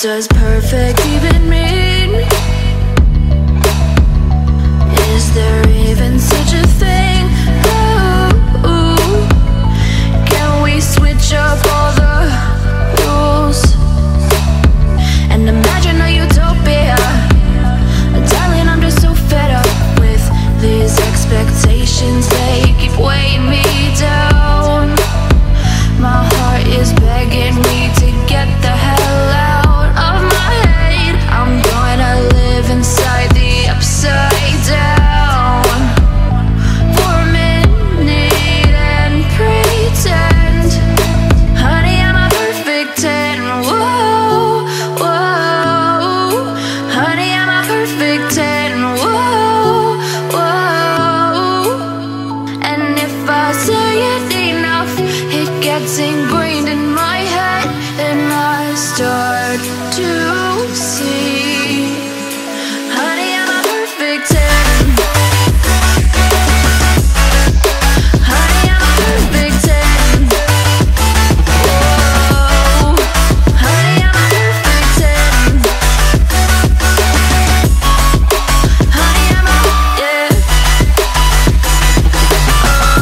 does perfect even mean? Is there even such a thing? Ooh, can we switch up all the rules and imagine a utopia? Darling, I'm just so fed up with these expectations. They keep weighing me down. My heart is begging me to get the hell out of my head. I'm gonna live inside the upside down for a minute and pretend, honey, I'm a perfect 10. Whoa, whoa, honey, I'm a perfect 10. Whoa, whoa, and if I say it enough, it gets ingrained in my head, and I start to see, honey, I'm a perfect 10. Honey, I'm a perfect 10. Whoa, honey, I'm a perfect 10. Honey, I'm a, yeah. Oh,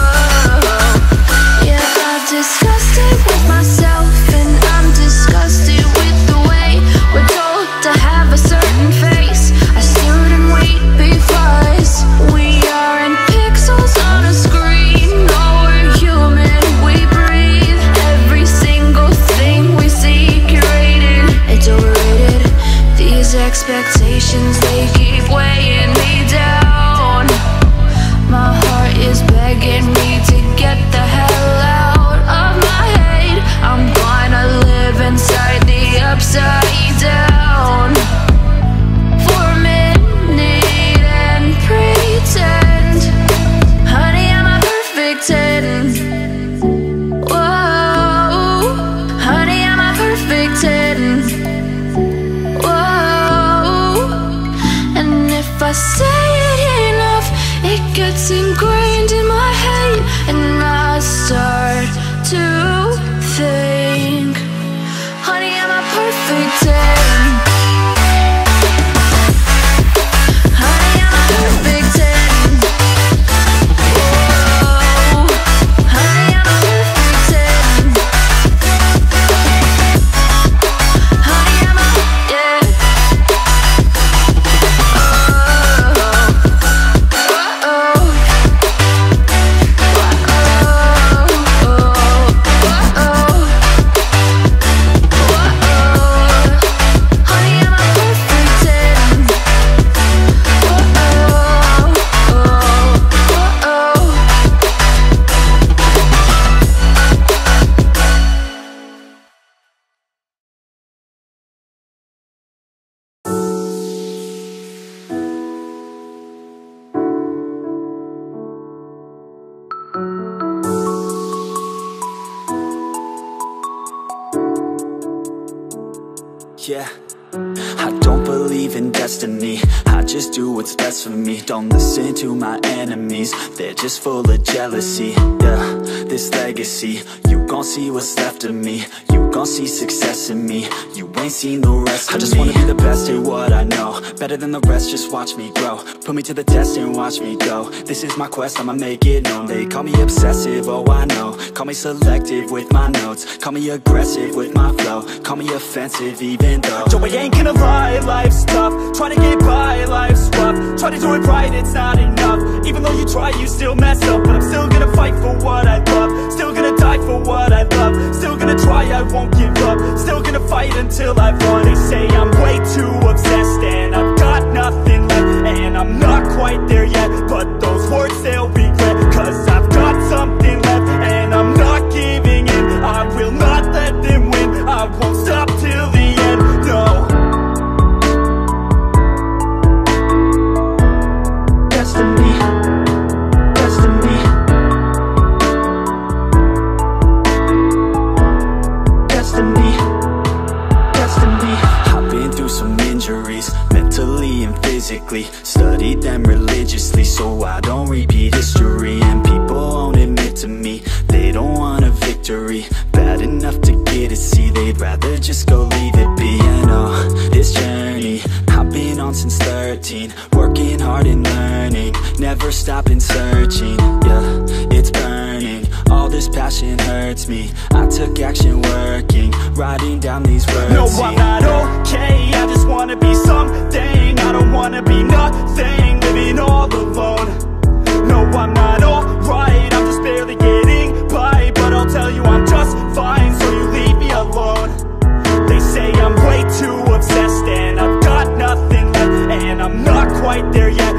yeah, I've discussed it with myself, and I'm disgusted with the way we're told to have a certain face, a certain weight, because we aren't pixels on a screen. No, we're human, we breathe. Every single thing we see curated, it's overrated. These expectations, they keep weighing me down. My heart is begging me to get the hell out of my head. I'm gonna live inside the upside down for a minute and pretend, honey, I'm a perfect 10. Whoa, honey, I'm a perfect 10. Whoa, and if I say it enough, it gets ingrained in my head, and I start to think, honey, I'm a perfect 10. Honey, I'm a perfect 10. Whoa, honey, I'm a perfect 10. Honey, I'm a, yeah. Yeah, I don't believe in destiny, I just do what's best for me. Don't listen to my enemies, they're just full of jealousy. Yeah, this legacy, you gon' see what's left of me. You gon' see success in me, you ain't seen the rest of me. I just wanna be the best at what I know, better than the rest, just watch me grow. Put me to the test and watch me go. This is my quest, I'ma make it known. They call me obsessive, oh I know. Call me selective with my notes, call me aggressive with my flow, call me offensive even though Joe, I ain't gonna lie, life's tough. Trying to get by, life's rough. Try to do it right, it's not enough. Even though you try, you still mess up. But I'm still gonna fight for what I love, still gonna die for what I love, still gonna try, I won't give up, still gonna fight until I've won. They say I'm way too obsessed and I've got nothing left, and I'm not quite there yet, but those words they'll regret, cause I've got something left and I'm not giving in. I will not let them win, I won't stop till the end, no. Destiny, destiny, destiny, destiny. I've been through some injuries, mentally and physically. physically, studied them religiously, so I don't repeat history. And people won't admit to me they don't want a victory, bad enough to get a C, they'd rather just go leave it be. And oh, this journey I've been on since 13, working hard and learning, never stopping searching. Yeah, it's burning, all this passion hurts me. I took action working, writing down these words. No, I'm not okay, I just wanna be something. I don't wanna be nothing, living all alone. No, I'm not alright, I'm just barely getting by, but I'll tell you I'm just fine, so you leave me alone. They say I'm way too obsessed and I've got nothing left, and I'm not quite there yet,